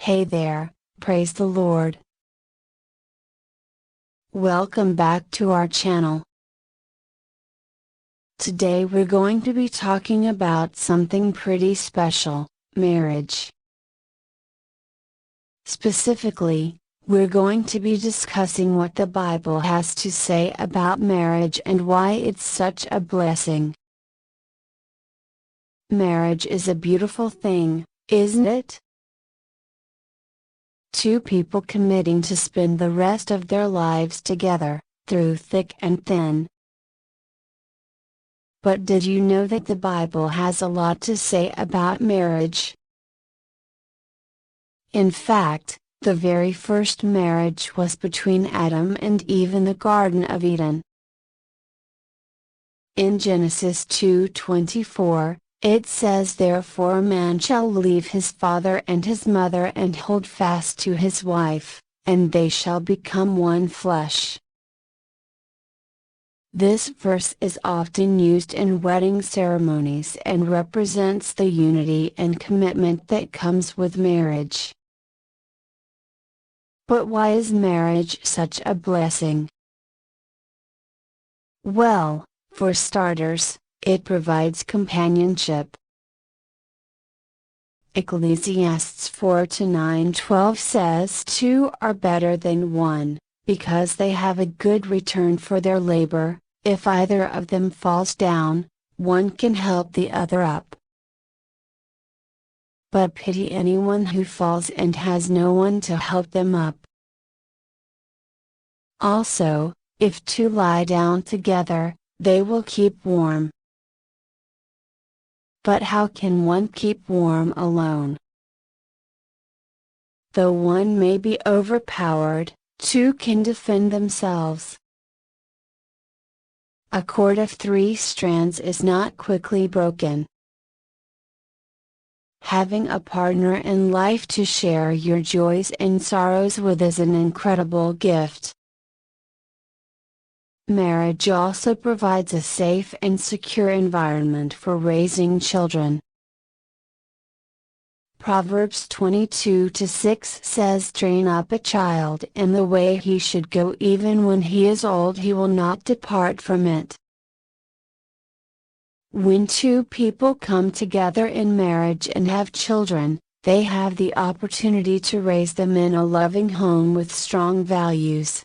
Hey there, praise the Lord. Welcome back to our channel. Today we're going to be talking about something pretty special, marriage. Specifically, we're going to be discussing what the Bible has to say about marriage and why it's such a blessing. Marriage is a beautiful thing, isn't it? Two people committing to spend the rest of their lives together, through thick and thin. But did you know that the Bible has a lot to say about marriage? In fact, the very first marriage was between Adam and Eve in the Garden of Eden. In Genesis 2:24, it says, "Therefore a man shall leave his father and his mother and hold fast to his wife, and they shall become one flesh." This verse is often used in wedding ceremonies and represents the unity and commitment that comes with marriage. But why is marriage such a blessing? Well, for starters, it provides companionship. Ecclesiastes 4:9-12 says, "Two are better than one, because they have a good return for their labor. If either of them falls down, one can help the other up. But pity anyone who falls and has no one to help them up." Also, if two lie down together, they will keep warm. But how can one keep warm alone? Though one may be overpowered, two can defend themselves. A cord of 3 strands is not quickly broken. Having a partner in life to share your joys and sorrows with is an incredible gift. Marriage also provides a safe and secure environment for raising children. Proverbs 22:6 says, "Train up a child in the way he should go, even when he is old he will not depart from it." When two people come together in marriage and have children, they have the opportunity to raise them in a loving home with strong values.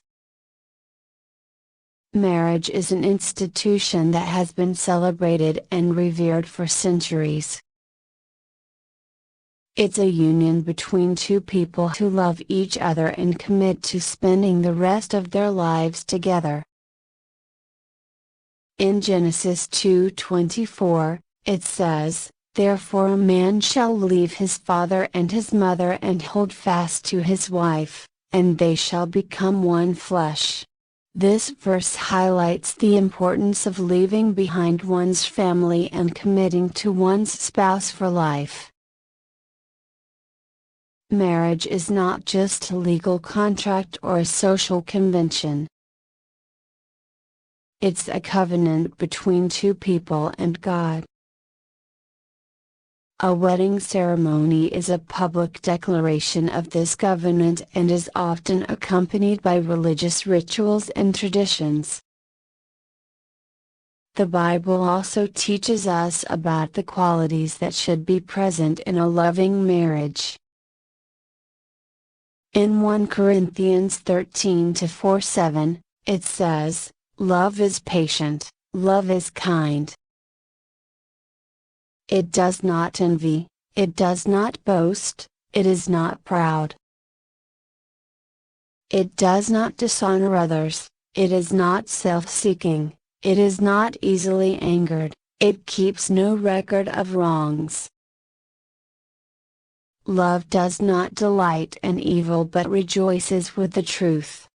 Marriage is an institution that has been celebrated and revered for centuries. It's a union between two people who love each other and commit to spending the rest of their lives together. In Genesis 2:24, it says, "Therefore a man shall leave his father and his mother and hold fast to his wife, and they shall become one flesh." This verse highlights the importance of leaving behind one's family and committing to one's spouse for life. Marriage is not just a legal contract or a social convention. It's a covenant between two people and God. A wedding ceremony is a public declaration of this covenant and is often accompanied by religious rituals and traditions. The Bible also teaches us about the qualities that should be present in a loving marriage. In 1 Corinthians 13:4-7, it says, "Love is patient, love is kind. It does not envy, it does not boast, it is not proud. It does not dishonor others, it is not self-seeking, it is not easily angered, it keeps no record of wrongs. Love does not delight in evil but rejoices with the truth.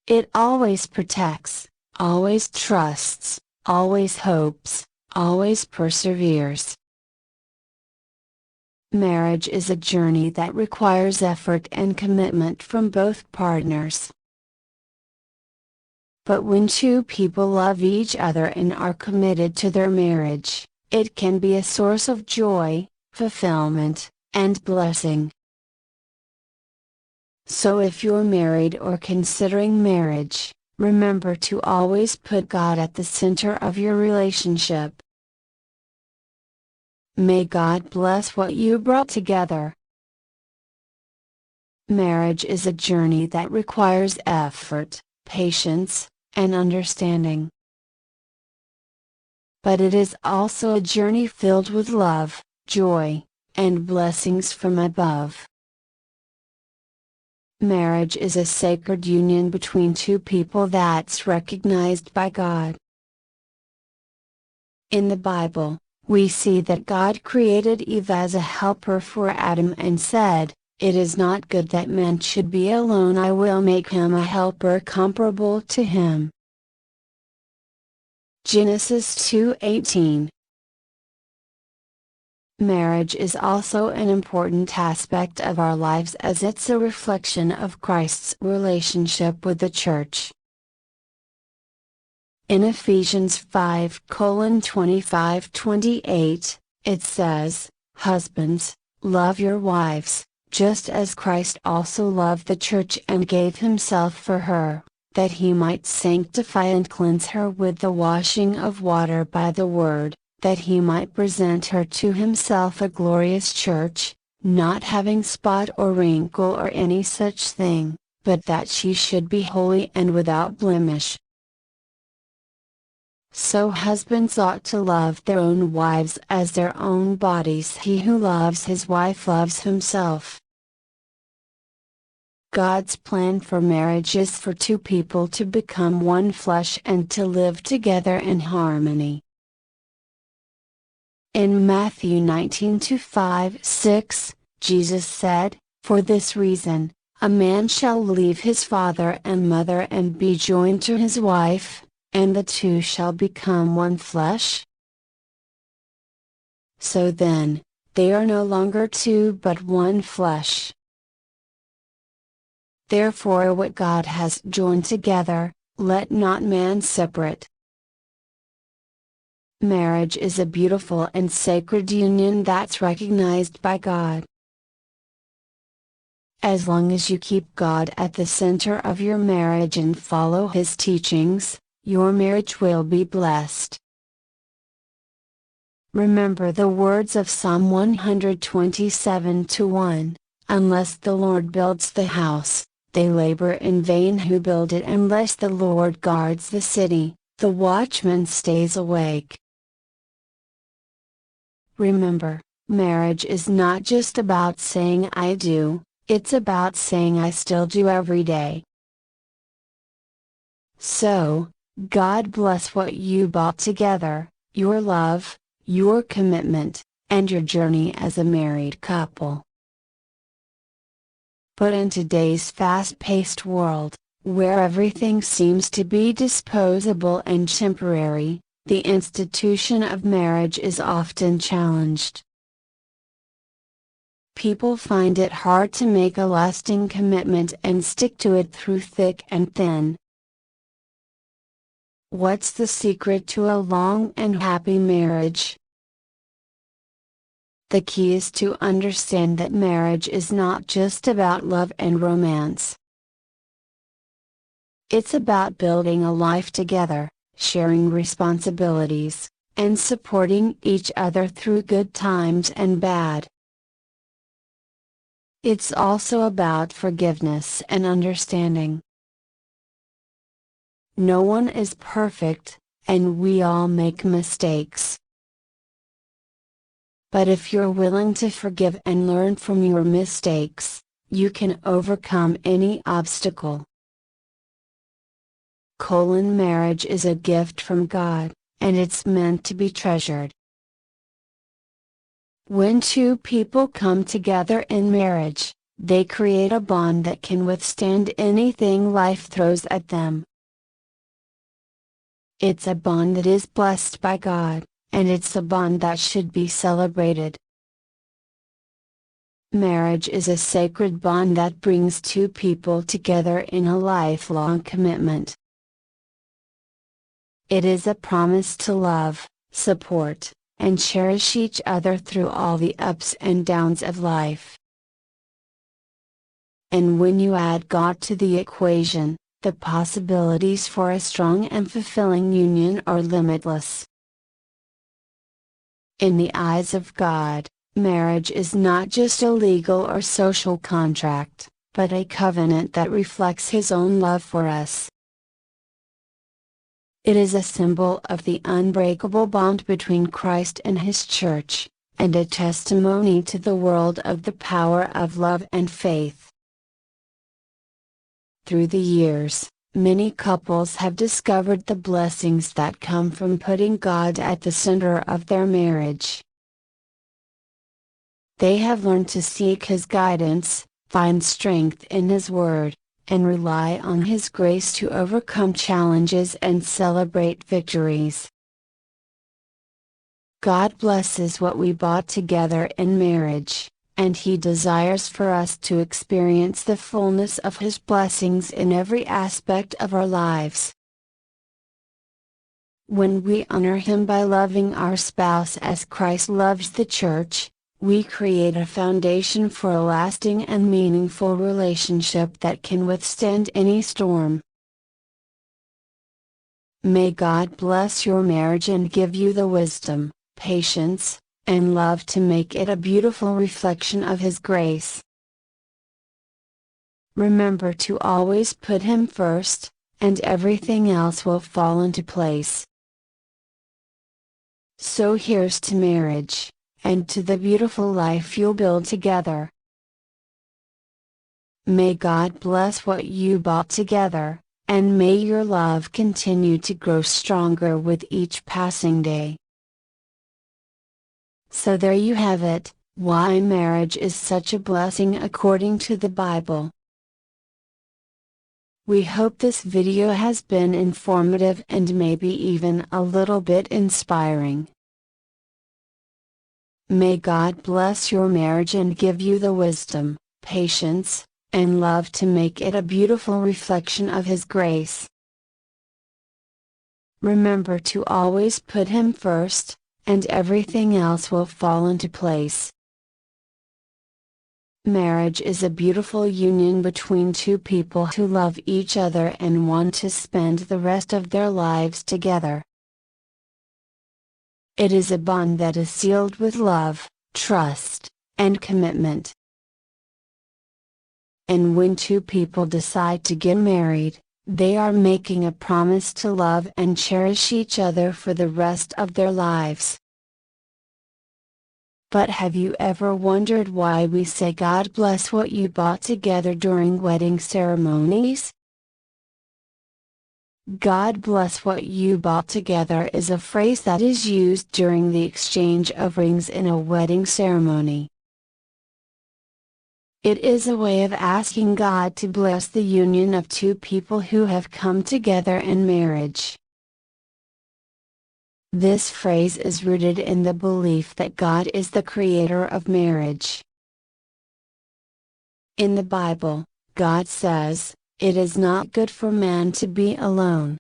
It always protects, always trusts, always hopes, always perseveres." Marriage is a journey that requires effort and commitment from both partners. But when two people love each other and are committed to their marriage, it can be a source of joy, fulfillment, and blessing. So if you're married or considering marriage, remember to always put God at the center of your relationship. May God bless what you brought together. Marriage is a journey that requires effort, patience, and understanding. But it is also a journey filled with love, joy, and blessings from above. Marriage is a sacred union between two people that's recognized by God. In the Bible, we see that God created Eve as a helper for Adam and said, "It is not good that man should be alone. I will make him a helper comparable to him." Genesis 2:18. Marriage is also an important aspect of our lives as it's a reflection of Christ's relationship with the Church. In Ephesians 5:25-28, it says, "Husbands, love your wives, just as Christ also loved the Church and gave himself for her, that he might sanctify and cleanse her with the washing of water by the word, that he might present her to himself a glorious church, not having spot or wrinkle or any such thing, but that she should be holy and without blemish." So husbands ought to love their own wives as their own bodies. He who loves his wife loves himself. God's plan for marriage is for two people to become one flesh and to live together in harmony. In Matthew 19:5-6, Jesus said, "For this reason, a man shall leave his father and mother and be joined to his wife, and the two shall become one flesh." So then, they are no longer two but one flesh. Therefore what God has joined together, let not man separate. Marriage is a beautiful and sacred union that's recognized by God. As long as you keep God at the center of your marriage and follow His teachings, your marriage will be blessed. Remember the words of Psalm 127:1, "Unless the Lord builds the house, they labor in vain who build it. Unless the Lord guards the city, the watchman stays awake." Remember, marriage is not just about saying "I do," it's about saying "I still do" every day. So, God bless what you brought together, your love, your commitment, and your journey as a married couple. But in today's fast-paced world, where everything seems to be disposable and temporary, the institution of marriage is often challenged. People find it hard to make a lasting commitment and stick to it through thick and thin. What's the secret to a long and happy marriage? The key is to understand that marriage is not just about love and romance. It's about building a life together, sharing responsibilities, and supporting each other through good times and bad. It's also about forgiveness and understanding. No one is perfect, and we all make mistakes. But if you're willing to forgive and learn from your mistakes, you can overcome any obstacle. Marriage is a gift from God, and it's meant to be treasured. When two people come together in marriage, they create a bond that can withstand anything life throws at them. It's a bond that is blessed by God, and it's a bond that should be celebrated. Marriage is a sacred bond that brings two people together in a lifelong commitment. It is a promise to love, support, and cherish each other through all the ups and downs of life. And when you add God to the equation, the possibilities for a strong and fulfilling union are limitless. In the eyes of God, marriage is not just a legal or social contract, but a covenant that reflects His own love for us. It is a symbol of the unbreakable bond between Christ and His Church, and a testimony to the world of the power of love and faith. Through the years, many couples have discovered the blessings that come from putting God at the center of their marriage. They have learned to seek His guidance, find strength in His Word, and rely on His grace to overcome challenges and celebrate victories. God blesses what we bought together in marriage, and He desires for us to experience the fullness of His blessings in every aspect of our lives. When we honor Him by loving our spouse as Christ loves the Church, we create a foundation for a lasting and meaningful relationship that can withstand any storm. May God bless your marriage and give you the wisdom, patience, and love to make it a beautiful reflection of His grace. Remember to always put Him first, and everything else will fall into place. So here's to marriage, and to the beautiful life you'll build together. May God bless what you bought together, and may your love continue to grow stronger with each passing day. So there you have it, why marriage is such a blessing according to the Bible. We hope this video has been informative and maybe even a little bit inspiring. May God bless your marriage and give you the wisdom, patience, and love to make it a beautiful reflection of His grace. Remember to always put Him first, and everything else will fall into place. Marriage is a beautiful union between two people who love each other and want to spend the rest of their lives together. It is a bond that is sealed with love, trust, and commitment. And when two people decide to get married, they are making a promise to love and cherish each other for the rest of their lives. But have you ever wondered why we say God bless what you bought together during wedding ceremonies? God bless what you bought together is a phrase that is used during the exchange of rings in a wedding ceremony. It is a way of asking God to bless the union of two people who have come together in marriage. This phrase is rooted in the belief that God is the creator of marriage. In the Bible, God says, "It is not good for man to be alone.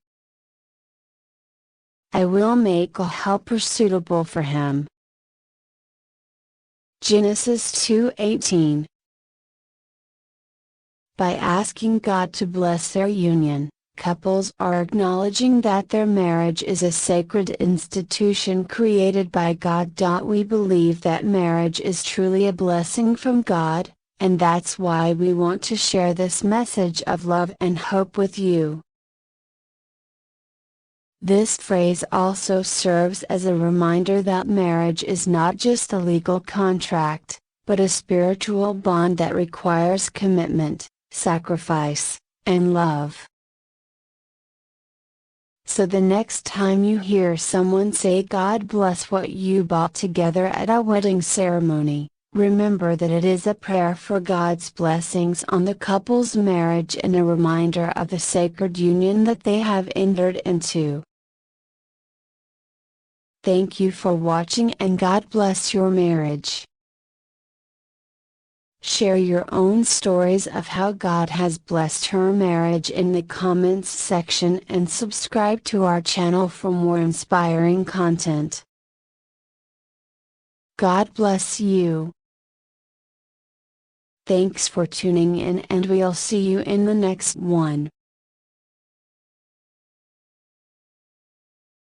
I will make a helper suitable for him." Genesis 2:18. By asking God to bless their union, couples are acknowledging that their marriage is a sacred institution created by God. We believe that marriage is truly a blessing from God, and that's why we want to share this message of love and hope with you. This phrase also serves as a reminder that marriage is not just a legal contract, but a spiritual bond that requires commitment, sacrifice, and love. So the next time you hear someone say God bless what you bought together at a wedding ceremony, remember that it is a prayer for God's blessings on the couple's marriage and a reminder of the sacred union that they have entered into. Thank you for watching and God bless your marriage. Share your own stories of how God has blessed your marriage in the comments section and subscribe to our channel for more inspiring content. God bless you. Thanks for tuning in, and we'll see you in the next one.